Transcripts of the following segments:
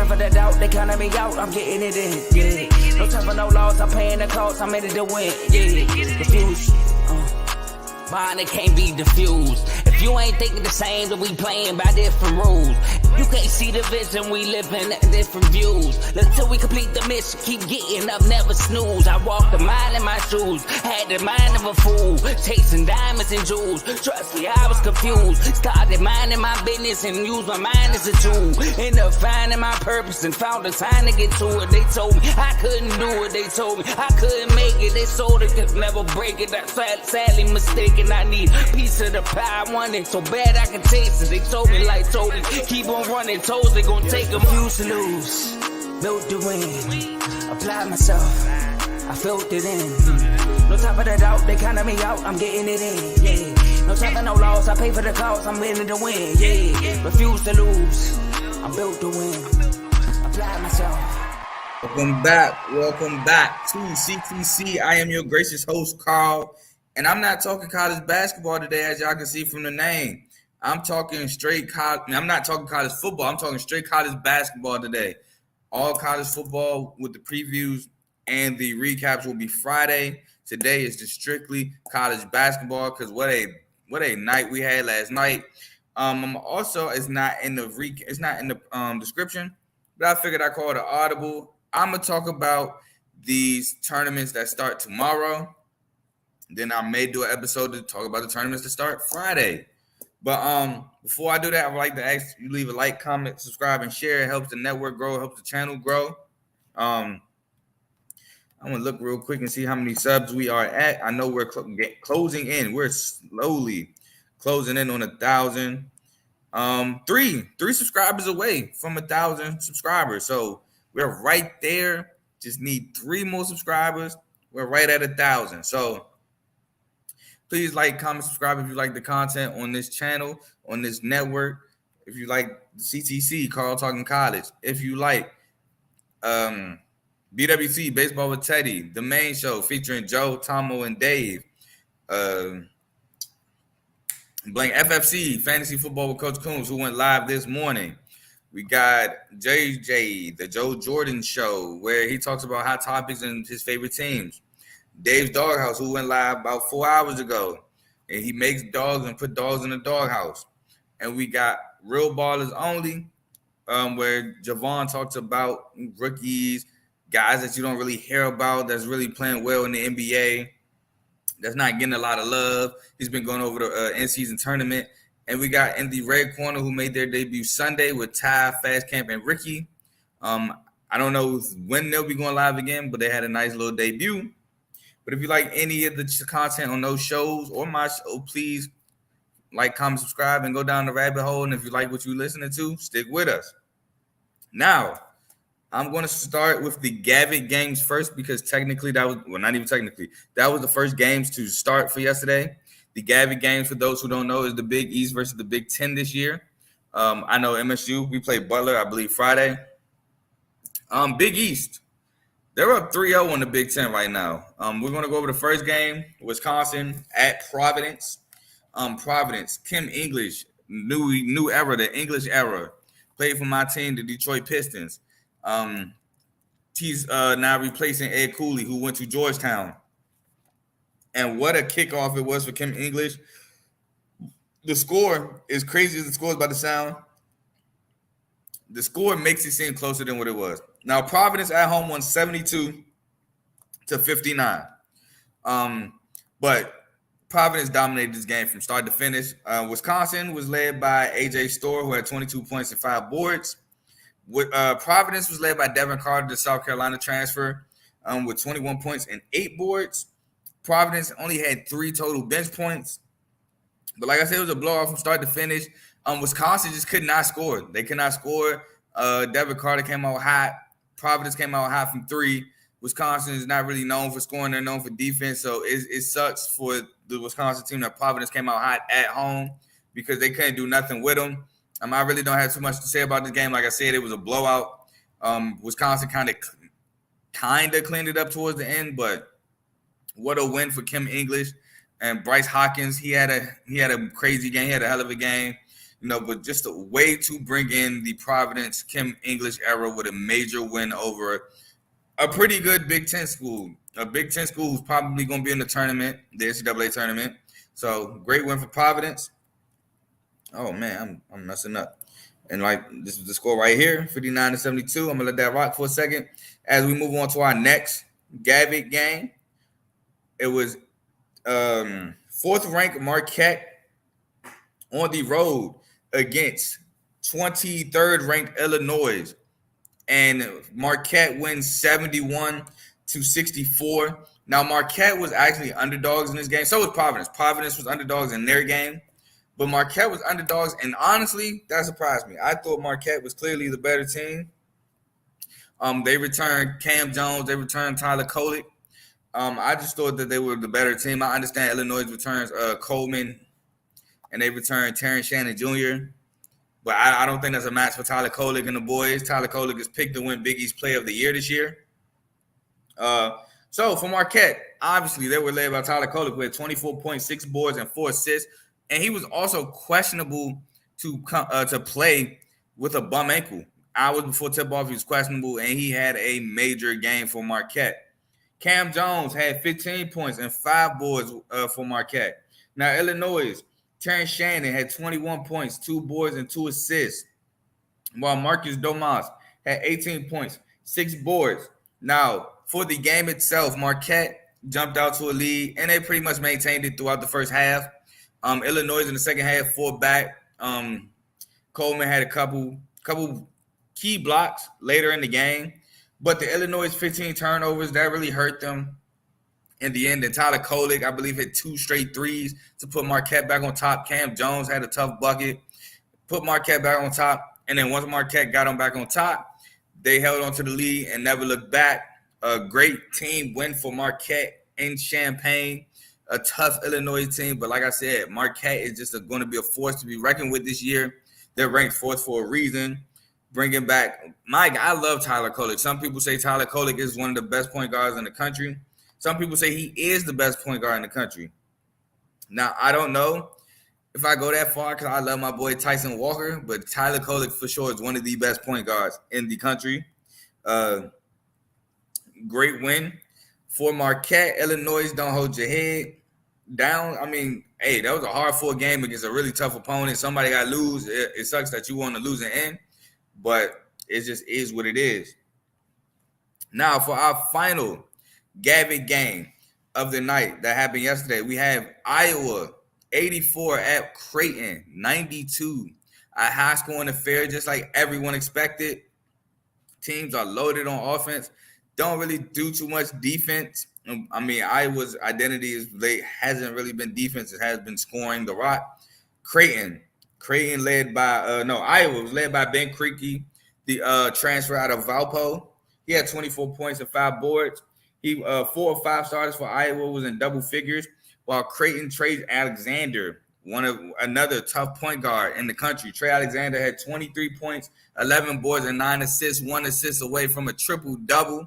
time for the doubt, they counting me out, I'm getting it in, yeah. No time for no loss, I'm paying the cost, I'm in it to win, yeah. Diffuse, mine, it can't be diffused. If you ain't thinking the same, then we playing by different rules. You can't see the vision, we living at different views. Until we complete the mission, keep getting up, never snooze. I walked a mile in my shoes, had the mind of a fool, chasing diamonds and jewels. Trust me, I was confused. Started minding my business and used my mind as a tool. Ended up finding my purpose and found the time to get to it. They told me I couldn't do it, they told me I couldn't make it. They sold it, could never break it. That's sadly mistaken. I need a piece of the pie, I want it so bad I can taste it. They told me like told me, keep on running toes, they gon' take them. Used to lose, built to win, applied myself, I felt it in. No time for the doubt, they counted me out, I'm getting it in, yeah. No time for no loss, I pay for the cost, I'm winning to win, yeah. Refuse to lose, I'm built to win, applied myself. Welcome back to CTC. I am your gracious host, Carl, and I'm not talking college basketball today, as y'all can see from the name. I'm talking straight college. I'm not talking college football. I'm talking straight college basketball today. All college football with the previews and the recaps will be Friday. Today is just strictly college basketball because what a night we had last night. Also, it's not in the description, but I figured I'd call it an audible. I'm gonna talk about these tournaments that start tomorrow. Then I may do an episode to talk about the tournaments that start Friday. But before I do that, I would like to ask you leave a like, comment, subscribe, and share. It helps the network grow, helps the channel grow. I'm gonna look real quick and see how many subs we are at. I know we're closing in. We're slowly closing in on 1,000. Three subscribers away from 1,000 subscribers. So we're right there. Just need 3 more subscribers. We're right at 1,000. So please like, comment, subscribe if you like the content on this channel, on this network. If you like CTC, Carl Talking College. If you like BWC, Baseball with Teddy, the main show featuring Joe, Tomo, and Dave. Blank FFC, Fantasy Football with Coach Coombs, who went live this morning. We got JJ, the Joe Jordan Show, where he talks about hot topics and his favorite teams. Dave's Doghouse, who went live about 4 hours ago, and he makes dogs and put dogs in the doghouse. And we got Real Ballers Only, where Javon talks about rookies, guys that you don't really hear about that's really playing well in the NBA, that's not getting a lot of love. He's been going over the in-season tournament. And we got in the red corner who made their debut Sunday with Ty, Fast Camp, and Ricky. I don't know when they'll be going live again, but they had a nice little debut. But if you like any of the content on those shows or my show, please like, comment, subscribe, and go down the rabbit hole. And if you like what you're listening to, stick with us. Now, I'm going to start with the Gravitt games first because technically that was – well, not even technically. That was the first games to start for yesterday. The Gravitt games, for those who don't know, is the Big East versus the Big Ten this year. I know MSU, we played Butler, I believe, Friday. Big East. They're up 3-0 on the Big Ten right now. We're going to go over the first game, Wisconsin at Providence. Providence, Kim English, new era, the English era. Played for my team, the Detroit Pistons. He's now replacing Ed Cooley, who went to Georgetown. And what a kickoff it was for Kim English. The score, as crazy as the score is about to sound, the score makes it seem closer than what it was. Now, Providence at home won 72-59. But Providence dominated this game from start to finish. Wisconsin was led by A.J. Storr, who had 22 points and 5 boards. Providence was led by Devin Carter, the South Carolina transfer, with 21 points and 8 boards. Providence only had 3 total bench points. But like I said, it was a blowout from start to finish. Wisconsin just could not score. They could not score. Devin Carter came out hot. Providence came out hot from 3. Wisconsin is not really known for scoring. They're known for defense. So it sucks for the Wisconsin team that Providence came out hot at home because they couldn't do nothing with them. I really don't have too much to say about this game. Like I said, it was a blowout. Wisconsin kind of cleaned it up towards the end, but what a win for Kim English and Bryce Hawkins. He had a crazy game. He had a hell of a game. but just a way to bring in the Providence Kim English era with a major win over a pretty good Big Ten school. A Big Ten school who's probably going to be in the tournament, the NCAA tournament. So great win for Providence. Oh man, I'm messing up. And like this is the score right here, 59-72. I'm gonna let that rock for a second. As we move on to our next Gravitt game, it was fourth ranked Marquette on the road against 23rd ranked Illinois. And Marquette wins 71-64. Now, Marquette was actually underdogs in this game. So was Providence. Providence was underdogs in their game. But Marquette was underdogs. And honestly, that surprised me. I thought Marquette was clearly the better team. They returned Cam Jones. They returned Tyler Kolek. I just thought that they were the better team. I understand Illinois returns Coleman. And they returned Terrence Shannon Jr., but I don't think that's a match for Tyler Kolek and the boys. Tyler Kolek is picked to win Big East Player of the Year this year. So for Marquette, obviously they were led by Tyler Kolek with 24.6 boards and 4 assists, and he was also questionable to play with a bum ankle. Hours before tip-off, he was questionable, and he had a major game for Marquette. Cam Jones had 15 points and 5 boards for Marquette. Now Illinois, Terrence Shannon had 21 points, 2 boards, and 2 assists, while Marcus Domas had 18 points, 6 boards. Now, for the game itself, Marquette jumped out to a lead, and they pretty much maintained it throughout the first half. Illinois in the second half fought back. Coleman had a couple key blocks later in the game, but the Illinois 15 turnovers, that really hurt them in the end. And Tyler Kolek, I believe, hit 2 straight threes to put Marquette back on top. Cam Jones had a tough bucket, put Marquette back on top. And then once Marquette got them back on top, they held on to the lead and never looked back. A great team win for Marquette in Champaign. A tough Illinois team. But like I said, Marquette is just going to be a force to be reckoned with this year. They're ranked 4th for a reason. Bringing back Mike, I love Tyler Kolek. Some people say Tyler Kolek is one of the best point guards in the country. Some people say he is the best point guard in the country. Now, I don't know if I go that far because I love my boy Tyson Walker, but Tyler Kolek for sure is one of the best point guards in the country. Great win for Marquette. Illinois, don't hold your head down. I mean, hey, that was a hard-fought game against a really tough opponent. Somebody got to lose. It sucks that you want to lose and end, but it just is what it is. Now, for our final Gravitt game of the night that happened yesterday, we have Iowa 84 at Creighton 92. A high-scoring affair, just like everyone expected. Teams are loaded on offense, don't really do too much defense. I mean, Iowa's identity hasn't really been defense; it has been scoring the rock. Iowa was led by Ben Creaky, the transfer out of Valpo. He had 24 points and 5 boards. 4 or 5 starters for Iowa was in double figures, while Creighton trades Alexander, another tough point guard in the country. Trey Alexander had 23 points, 11 boards, and 9 assists, 1 assist away from a triple-double.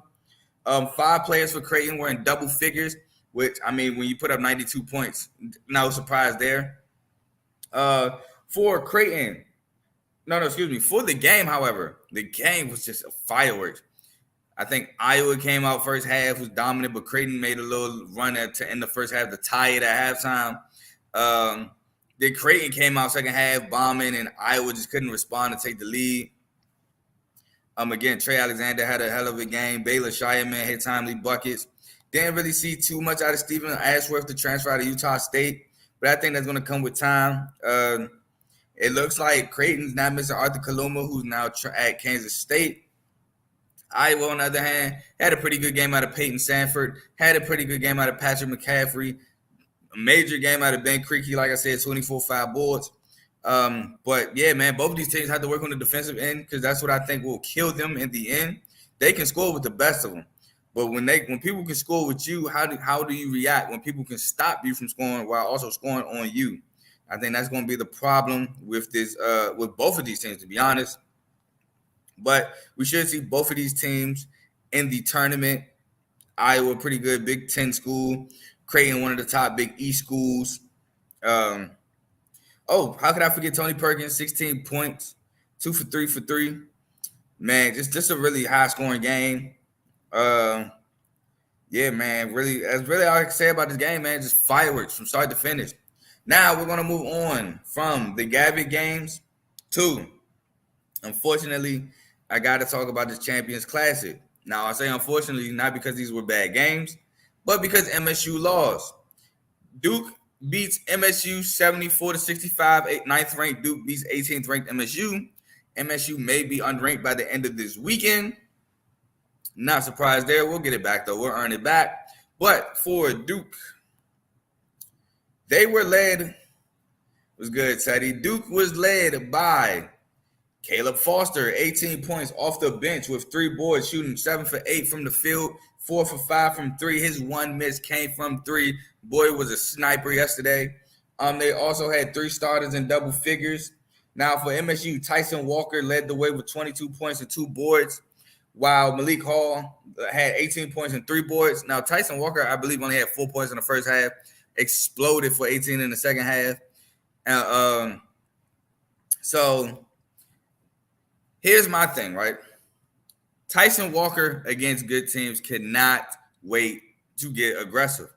5 players for Creighton were in double figures, which, I mean, when you put up 92 points, no surprise there. For Creighton, for the game, however, the game was just a fireworks. I think Iowa came out first half, was dominant, but Creighton made a little run to end the first half to tie it at halftime. Then Creighton came out second half bombing, and Iowa just couldn't respond to take the lead. Again, Trey Alexander had a hell of a game. Baylor Shireman hit timely buckets. Didn't really see too much out of Stephen Ashworth, the transfer out of Utah State, but I think that's going to come with time. It looks like Creighton's not missing Arthur Kaluma, who's now at Kansas State. Iowa, on the other hand, had a pretty good game out of Peyton Sanford, had a pretty good game out of Patrick McCaffrey, a major game out of Ben Creaky, like I said, 24-5 boards. But, yeah, man, both of these teams have to work on the defensive end because that's what I think will kill them in the end. They can score with the best of them. But when people can score with you, how do you react when people can stop you from scoring while also scoring on you? I think that's going to be the problem with both of these teams, to be honest. But we should see both of these teams in the tournament. Iowa, pretty good Big Ten school. Creighton, one of the top Big East schools. Oh, how could I forget Tony Perkins? 16 points, 2 for 3. Man, just a really high scoring game. Yeah, man, really, that's really all I can say about this game, man. Just fireworks from start to finish. Now we're gonna move on from the Gravitt games to, unfortunately, I got to talk about this Champions Classic. Now I say unfortunately not because these were bad games, but because MSU lost. Duke beats MSU 74-65. Ninth ranked Duke beats 18th ranked MSU. MSU may be unranked by the end of this weekend. Not surprised there. We'll get it back, though. We'll earn it back. But for Duke, they were led. It was good, Teddy. Duke was led by Caleb Foster, 18 points off the bench with 3 boards, shooting 7 for 8 from the field, 4 for 5 from 3. His one miss came from 3. Boy was a sniper yesterday. They also had 3 starters in double figures. Now for MSU, Tyson Walker led the way with 22 points and 2 boards, while Malik Hall had 18 points and 3 boards. Now Tyson Walker, I believe, only had 4 points in the first half, exploded for 18 in the second half. So here's my thing, right? Tyson Walker against good teams cannot wait to get aggressive.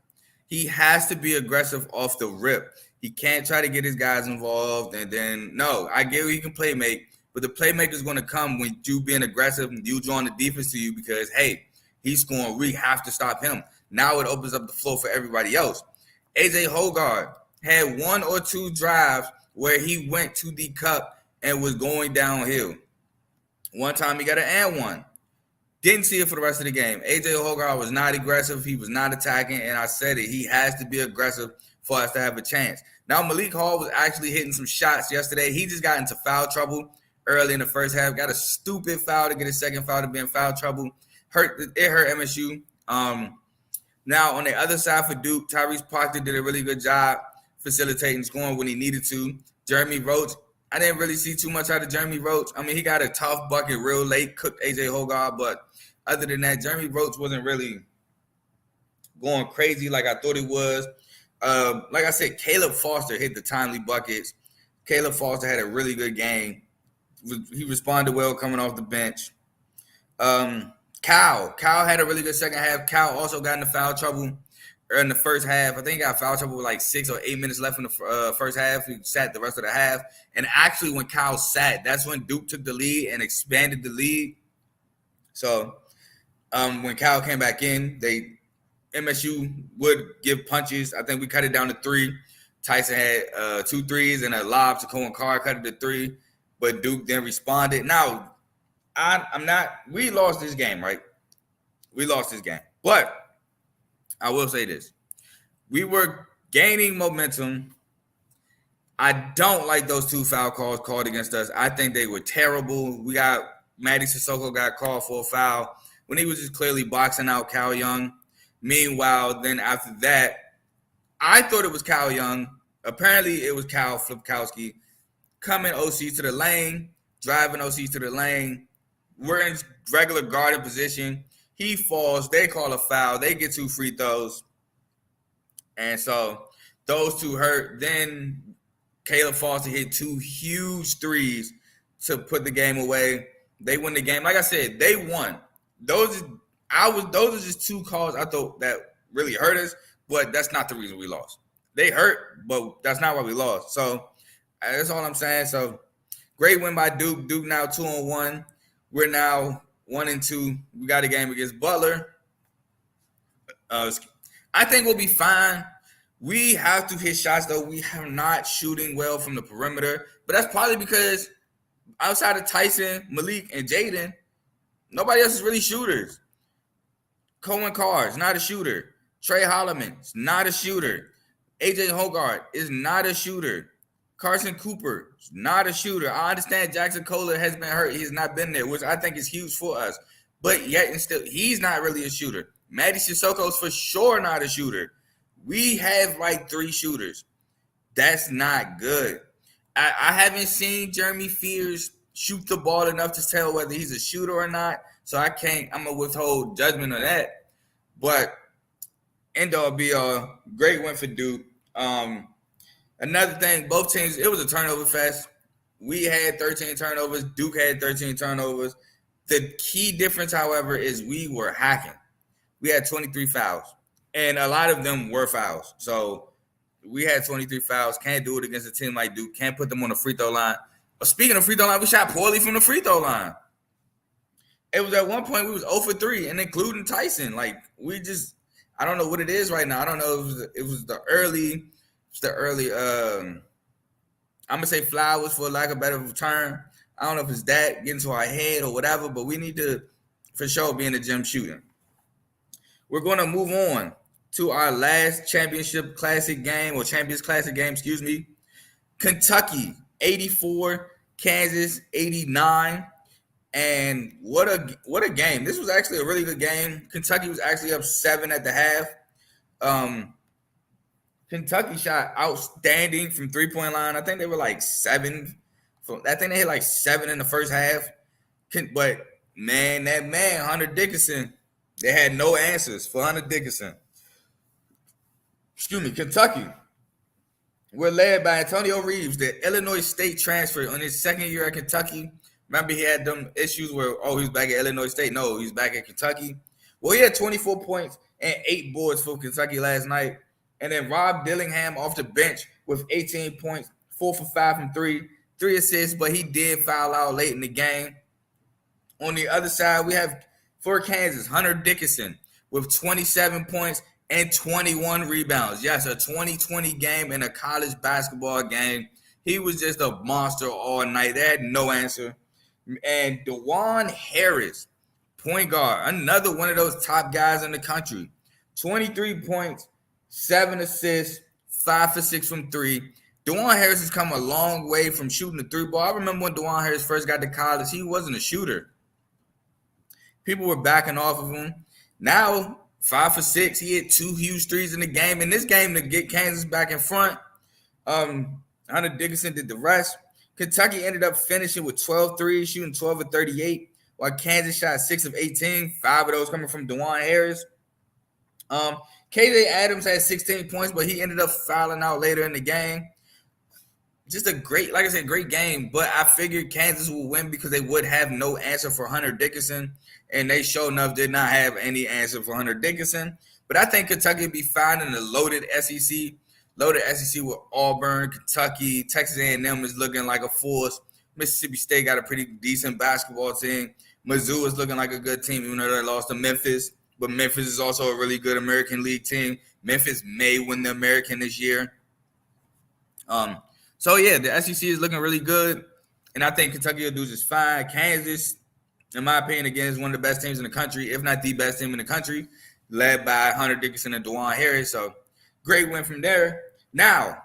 He has to be aggressive off the rip. He can't try to get his guys involved and then, no, I get he can play make, but the playmaker is going to come when you being aggressive and you drawing the defense to you because, hey, he's scoring. We have to stop him. Now it opens up the floor for everybody else. AJ Hogarth had 1 or 2 drives where he went to the cup and was going downhill. One time he got an and one. Didn't see it for the rest of the game. AJ Hogarth was not aggressive. He was not attacking, and I said it. He has to be aggressive for us to have a chance. Now, Malik Hall was actually hitting some shots yesterday. He just got into foul trouble early in the first half. Got a stupid foul to get his second foul to be in foul trouble. It hurt MSU. Now, on the other side for Duke, Tyrese Proctor did a really good job facilitating scoring when he needed to. Jeremy Roach, I didn't really see too much out of Jeremy Roach. I mean, he got a tough bucket real late, cooked AJ Hogarth, but other than that, Jeremy Roach wasn't really going crazy like I thought he was. Like I said, Caleb Foster hit the timely buckets. Caleb Foster had a really good game. He responded well coming off the bench. Kyle had a really good second half. Kyle also got into foul trouble in the first half. I think he got foul trouble with like 6 or 8 minutes left in the first half. He sat the rest of the half. And actually when Kyle sat, that's when Duke took the lead and expanded the lead. So when Kyle came back in, MSU would give punches. I think we cut it down to 3. Tyson had 2 threes and a lob to Cohen Carr, cut it to 3. But Duke then responded. Now, we lost this game, right? We lost this game. But I will say this. We were gaining momentum. I don't like those 2 foul calls called against us. I think they were terrible. Maddie Sissoko got called for a foul when he was just clearly boxing out Kyle Young. Meanwhile, then after that, I thought it was Kyle Young. Apparently, it was Kyle Flipkowski coming OC to the lane, driving OC to the lane. We're in regular guarding position. He falls. They call a foul. They get 2 free throws. And so those 2 hurt. Then Caleb Foster hit 2 huge threes to put the game away. They win the game. Like I said, they won. Those are just 2 calls I thought that really hurt us, but that's not the reason we lost. They hurt, but that's not why we lost. So that's all I'm saying. So great win by Duke. Duke now 2-1. We're now 1-2. We got a game against Butler. I think we'll be fine. We have to hit shots, though. We are not shooting well from the perimeter, but that's probably because outside of Tyson, Malik, and Jaden, nobody else is really shooters. Cohen Carr is not a shooter. Trey Holloman is not a shooter. AJ Hogarth is not a shooter. Carson Cooper is not a shooter. I understand Jackson Kohler has been hurt. He has not been there, which I think is huge for us. But yet and still, he's not really a shooter. Maddie Sissoko is for sure not a shooter. We have like 3 shooters. That's not good. I haven't seen Jeremy Fears shoot the ball enough to tell whether he's a shooter or not. So I'm going to withhold judgment on that. But end all be all, great win for Duke. Another thing, both teams, it was a turnover fest. We had 13 turnovers. Duke had 13 turnovers. The key difference, however, is we were hacking. We had 23 fouls, and a lot of them were fouls. So we had 23 fouls. Can't do it against a team like Duke. Can't put them on the free throw line. But speaking of free throw line, we shot poorly from the free throw line. It was at one point we was 0 for 3, and including Tyson. Like we just, I don't know what it is right now. I don't know if it was the early. I'm gonna say flowers for lack of a better term. I don't know if it's that getting to our head or whatever, but we need to for sure be in the gym shooting. We're going to move on to our last championship classic game or Champions Classic game, excuse me. Kentucky 84, Kansas 89. And what a game. This was actually a really good game. Kentucky was actually up 7 at the half. Kentucky shot outstanding from three-point line. I think they were like 7. I think they hit like 7 in the first half. But, man, that man, Hunter Dickinson, they had no answers for Hunter Dickinson. Excuse me, Kentucky. We're led by Antonio Reeves, the Illinois State transfer on his second year at Kentucky. Remember, he had them issues where, he's back at Illinois State. No, he's back at Kentucky. Well, he had 24 points and 8 boards for Kentucky last night. And then Rob Dillingham off the bench with 18 points, 4 for 5 from 3, 3 assists, but he did foul out late in the game. On the other side, we have for Kansas, Hunter Dickinson with 27 points and 21 rebounds. Yes, a 2020 game in a college basketball game. He was just a monster all night. They had no answer. And DeJuan Harris, point guard, another one of those top guys in the country. 23 points, 7 assists, 5 for 6 from 3. DeJuan Harris has come a long way from shooting the 3-ball. I remember when DeJuan Harris first got to college, he wasn't a shooter. People were backing off of him. Now, 5 for 6, he hit 2 huge threes in the game. In this game, to get Kansas back in front, Hunter Dickinson did the rest. Kentucky ended up finishing with 12 threes, shooting 12 of 38, while Kansas shot 6 of 18, 5 of those coming from DeJuan Harris. KJ Adams had 16 points, but he ended up fouling out later in the game. Just a great, like I said, great game. But I figured Kansas would win because they would have no answer for Hunter Dickinson. And they sure enough did not have any answer for Hunter Dickinson. But I think Kentucky would be fine in the loaded SEC. Loaded SEC with Auburn, Kentucky, Texas A&M is looking like a force. Mississippi State got a pretty decent basketball team. Mizzou is looking like a good team, even though they lost to Memphis. But Memphis is also a really good American League team. Memphis may win the American this year. So, yeah, the SEC is looking really good. And I think Kentucky will do just fine. Kansas, in my opinion, again, is one of the best teams in the country, if not the best team in the country, led by Hunter Dickinson and DeJuan Harris. So, great win from there. Now,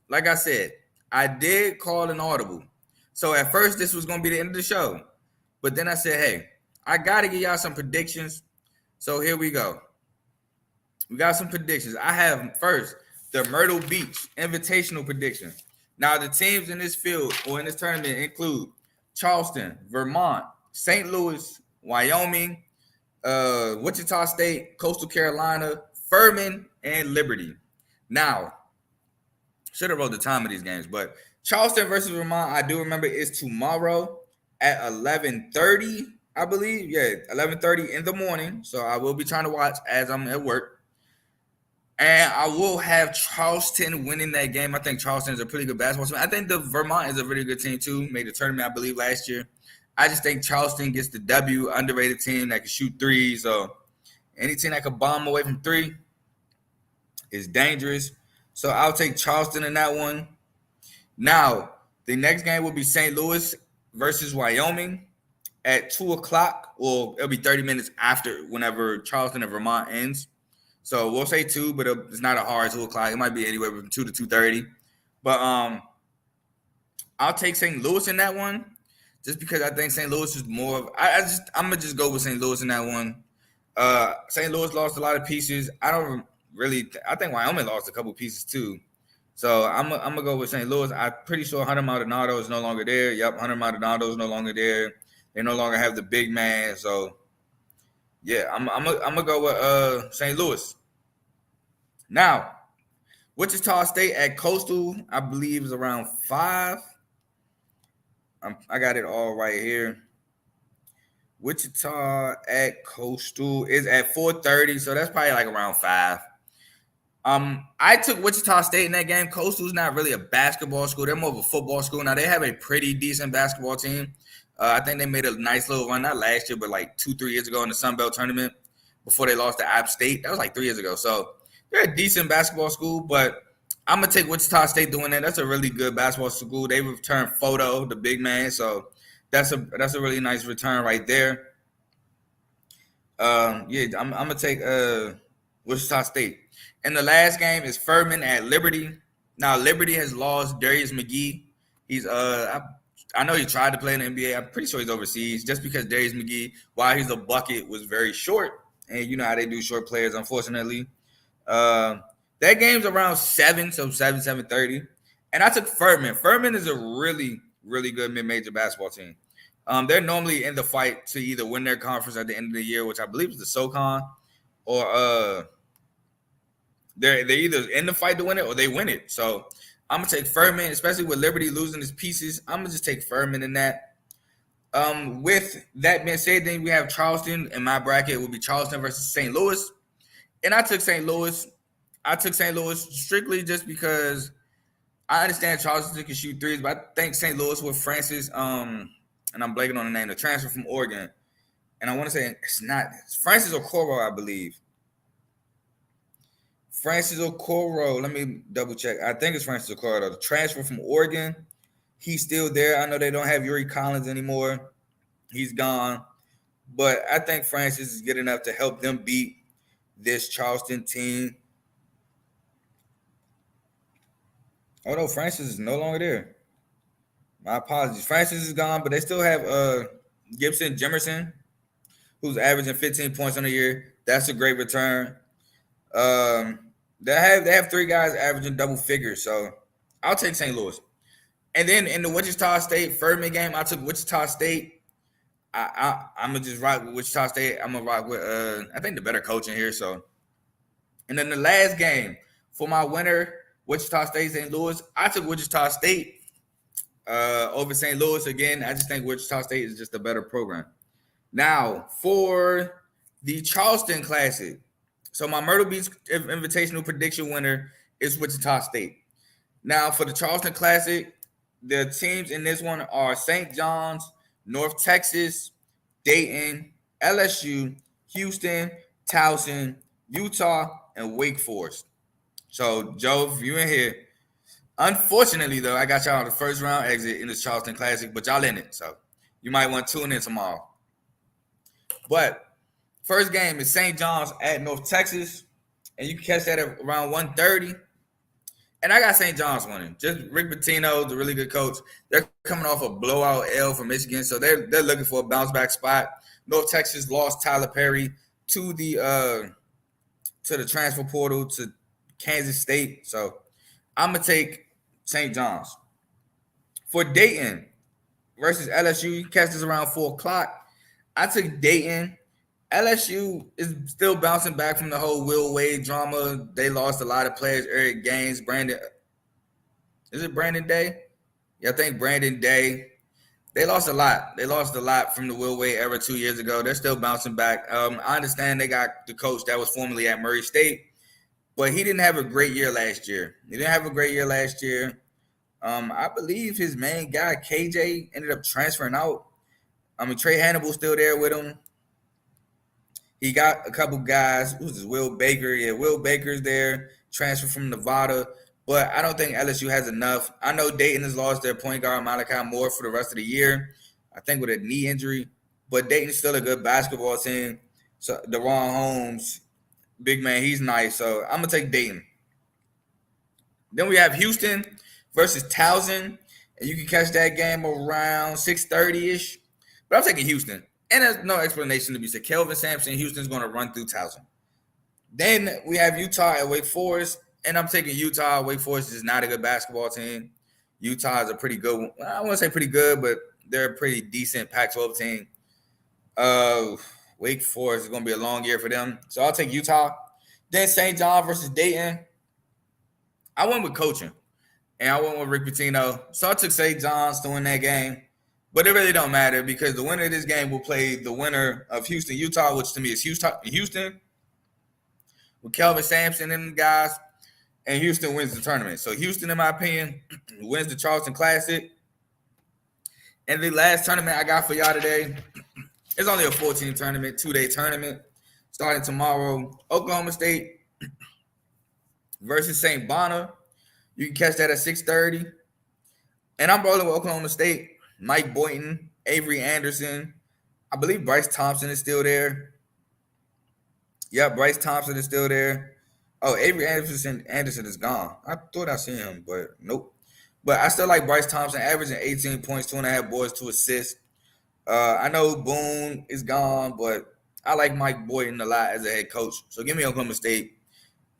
like I said, I did call an audible. So, at first, this was going to be the end of the show. But then I said, hey, I got to give y'all some predictions. So here we go. We got some predictions. I have first the Myrtle Beach Invitational prediction. Now the teams in this field or in this tournament include Charleston, Vermont, St. Louis, Wyoming, Wichita State, Coastal Carolina, Furman, and Liberty. Now, should have wrote the time of these games, but Charleston versus Vermont, I do remember, is tomorrow at 11:30. I believe, 11:30 in the morning. So I will be trying to watch as I'm at work. And I will have Charleston winning that game. I think Charleston is a pretty good basketball team. I think the Vermont is a really good team too. Made the tournament, I believe, last year. I just think Charleston gets the W, underrated team that can shoot threes. So any team that can bomb away from 3 is dangerous. So I'll take Charleston in that one. Now, the next game will be St. Louis versus Wyoming at 2 o'clock, or it'll be 30 minutes after whenever Charleston and Vermont ends. So we'll say 2, but it's not a hard 2 o'clock. It might be anywhere from 2 to 2:30. But I'll take St. Louis in that one just because I think St. Louis is more of I'm going to just go with St. Louis in that one. St. Louis lost a lot of pieces. I think Wyoming lost a couple pieces too. So I'm going to go with St. Louis. I'm pretty sure Hunter Maldonado is no longer there. Yep, Hunter Maldonado is no longer there. They no longer have the big man. So, yeah, I'm gonna go with St. Louis. Now, Wichita State at Coastal, I believe, is around 5. I got it all right here. Wichita at Coastal is at 4:30, so that's probably like around 5. I took Wichita State in that game. Coastal's not really a basketball school; they're more of a football school. Now they have a pretty decent basketball team. I think they made a nice little run, not last year, but like 2-3 years ago in the Sun Belt tournament before they lost to App State. That was like 3 years ago. So they're a decent basketball school, but I'm gonna take Wichita State doing that. That's a really good basketball school. They returned Photo, the big man, so that's a really nice return right there. Yeah, I'm gonna take Wichita State. And the last game is Furman at Liberty. Now Liberty has lost Darius McGee. He's I know he tried to play in the NBA. I'm pretty sure he's overseas. Just because Darius McGee, while he's a bucket, was very short, and you know how they do short players, unfortunately. That game's around 7, so 7:30. And I took Furman. Furman is a really, really good mid-major basketball team. They're normally in the fight to either win their conference at the end of the year, which I believe is the SoCon, or they're either in the fight to win it or they win it. So I'm gonna take Furman, especially with Liberty losing its pieces. I'm gonna just take Furman in that. With that being said, then we have Charleston in my bracket. It will be Charleston versus St. Louis, and I took St. Louis. I took St. Louis strictly just because I understand Charleston can shoot threes, but I think St. Louis with Francis, and I'm blanking on the name, the transfer from Oregon, and I want to say it's Francis Okoro, I believe. Francis Okoro, let me double check. I think it's Francis Okoro, though. The transfer from Oregon. He's still there. I know they don't have Yuri Collins anymore. He's gone. But I think Francis is good enough to help them beat this Charleston team. Oh, no, Francis is no longer there. My apologies. Francis is gone, but they still have Gibson Jimerson, who's averaging 15 points on the year. That's a great return. They have 3 guys averaging double figures, so I'll take St. Louis. And then in the Wichita State Furman game, I took Wichita State. I'm gonna just rock with Wichita State. I'm gonna rock with I think the better coach in here. So, and then the last game for my winner, Wichita State St. Louis. I took Wichita State over St. Louis again. I just think Wichita State is just a better program. Now for the Charleston Classic. So my Myrtle Beach Invitational prediction winner is Wichita State. Now for the Charleston Classic, the teams in this one are St. John's, North Texas, Dayton, LSU, Houston, Towson, Utah, and Wake Forest. So, Joe, if you're in here, unfortunately, though, I got y'all on the first round exit in the Charleston Classic, but y'all in it. So you might want to tune in tomorrow. But first game is St. John's at North Texas, and you can catch that at around 1:30. And I got St. John's winning. Just Rick Pitino's a really good coach. They're coming off a blowout L from Michigan, so they're looking for a bounce back spot. North Texas lost Tyler Perry to the transfer portal to Kansas State. So I'm gonna take St. John's. For Dayton versus LSU, you catch this around 4:00. I took Dayton. LSU is still bouncing back from the whole Will Wade drama. They lost a lot of players. Eric Gaines, Brandon. Is it Brandon Day? Yeah, I think Brandon Day. They lost a lot. They lost a lot from the Will Wade era 2 years ago. They're still bouncing back. I understand they got the coach that was formerly at Murray State, but he didn't have a great year last year. I believe his main guy, KJ, ended up transferring out. Trey Hannibal's still there with him. He got a couple guys. Who's this? Will Baker. Yeah, Will Baker's there. Transfer from Nevada. But I don't think LSU has enough. I know Dayton has lost their point guard, Malachi Moore, for the rest of the year. I think with a knee injury. But Dayton's still a good basketball team. So DeRon Holmes, big man, he's nice. So I'm going to take Dayton. Then we have Houston versus Towson. And you can catch that game around 6:30-ish. But I'm taking Houston. And there's no explanation to be said. Kelvin Sampson, Houston's going to run through Towson. Then we have Utah at Wake Forest. And I'm taking Utah. Wake Forest is not a good basketball team. Utah is a pretty good one. I wouldn't say pretty good, but they're a pretty decent Pac-12 team. Wake Forest is going to be a long year for them. So I'll take Utah. Then St. John versus Dayton. I went with coaching, and I went with Rick Pitino. So I took St. John's to win that game. But it really don't matter because the winner of this game will play the winner of Houston, Utah, which to me is Houston with Kelvin Sampson and the guys, and Houston wins the tournament. So Houston, in my opinion, wins the Charleston Classic. And the last tournament I got for y'all today is only a 14 tournament, 2-day tournament, starting tomorrow. Oklahoma State versus St. Bonner. You can catch that at 6:30. And I'm rolling with Oklahoma State. Mike Boynton, Avery Anderson. I believe Bryce Thompson is still there. Yeah, Bryce Thompson is still there. Oh, Avery Anderson is gone. I thought I seen him, but nope. But I still like Bryce Thompson, averaging 18 points, 2.5 boards, 2 assists. I know Boone is gone, but I like Mike Boynton a lot as a head coach. So give me Oklahoma State.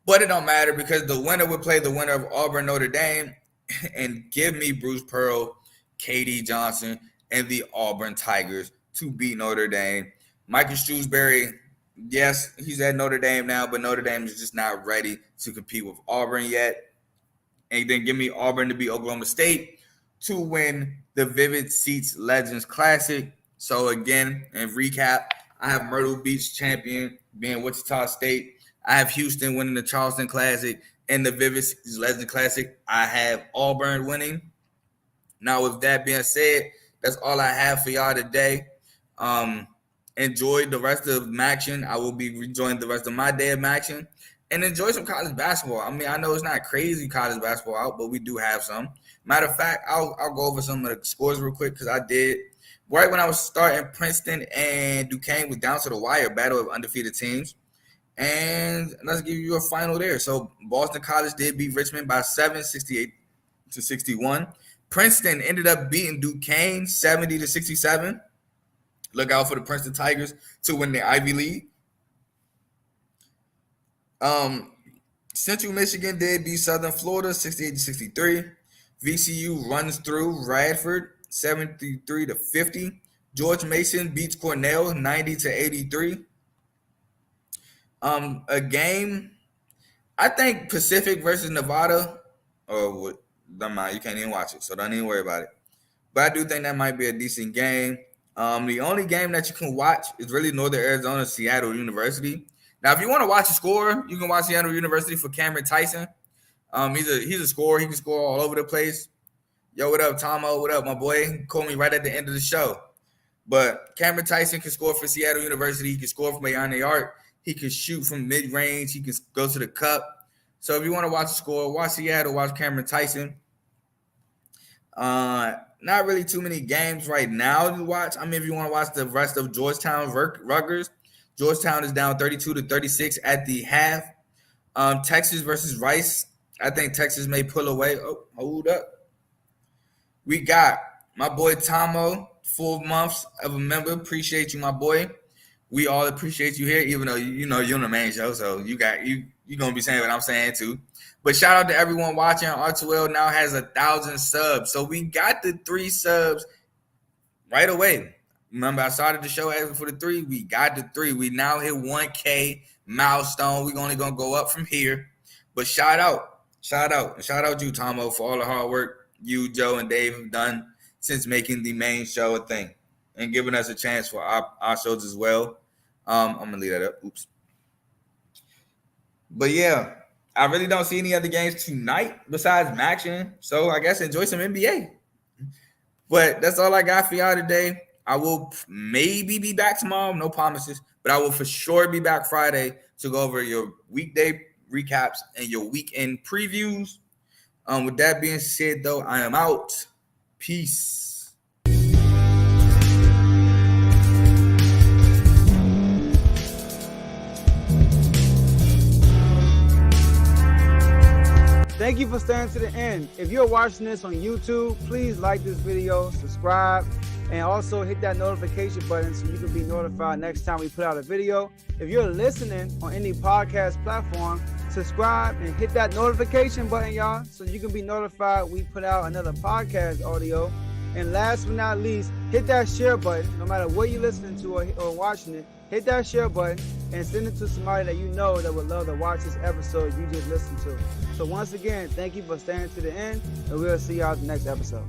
But it don't matter because the winner would play the winner of Auburn Notre Dame, and give me Bruce Pearl, KD Johnson, and the Auburn Tigers to beat Notre Dame. Michael Shrewsbury, yes, he's at Notre Dame now, but Notre Dame is just not ready to compete with Auburn yet. And then give me Auburn to beat Oklahoma State to win the Vivid Seats Legends Classic. So again, in recap, I have Myrtle Beach champion being Wichita State. I have Houston winning the Charleston Classic and the Vivid Seats Legends Classic. I have Auburn winning. Now, with that being said, that's all I have for y'all today. Enjoy the rest of action. I will be enjoying the rest of my day of action. And enjoy some college basketball. I mean, I know it's not crazy college basketball out, but we do have some. Matter of fact, I'll go over some of the scores real quick because I did. Right when I was starting, Princeton and Duquesne was down to the wire, battle of undefeated teams. And let's give you a final there. So Boston College did beat Richmond by 7, 68-61. Princeton ended up beating Duquesne 70-67. Look out for the Princeton Tigers to win the Ivy League. Central Michigan did beat Southern Florida 68-63. VCU runs through Radford 73-50. George Mason beats Cornell 90-83. A game, I think Pacific versus Nevada. Oh, don't mind, you can't even watch it, so don't even worry about it. But I do think that might be a decent game. The only game that you can watch is really Northern Arizona, Seattle University. Now, if you want to watch a scorer, you can watch Seattle University for Cameron Tyson. He's a scorer. He can score all over the place. Yo, what up, Tomo? What up, my boy? Call me right at the end of the show. But Cameron Tyson can score for Seattle University. He can score from beyond the arc. He can shoot from mid-range. He can go to the cup. So if you want to watch a score, watch Seattle, watch Cameron Tyson. Not really too many games right now to watch. I mean, if you want to watch the rest of Georgetown Rutgers, Georgetown is down 32-36 at the half. Texas versus Rice. I think Texas may pull away. Oh, hold up. We got my boy Tomo, 4 months of a member. Appreciate you, my boy. We all appreciate you here, even though you're on the main show, so you're gonna be saying what I'm saying too. But shout out to everyone watching. R2L now has 1,000 subs, so we got the 3 subs right away. Remember, I started the show asking for the 3. We got the 3. We now hit 1K milestone. We're only gonna go up from here. But shout out you, Tomo, for all the hard work you, Joe, and Dave have done since making the main show a thing and giving us a chance for our shows as well. I'm gonna leave that up. Oops. But yeah, I really don't see any other games tonight besides action. So I guess enjoy some NBA. But that's all I got for y'all today. I will maybe be back tomorrow, no promises, but I will for sure be back Friday to go over your weekday recaps and your weekend previews. With that being said, though, I am out. Peace. Thank you for staying to the end. If you're watching this on YouTube, please like this video, subscribe, and also hit that notification button so you can be notified next time we put out a video. If you're listening on any podcast platform, subscribe and hit that notification button, y'all, so you can be notified we put out another podcast audio. And last but not least, hit that share button. No matter what you're listening to or watching it, hit that share button and send it to somebody that you know that would love to watch this episode you just listened to. So once again, thank you for staying to the end, and we'll see y'all at the next episode.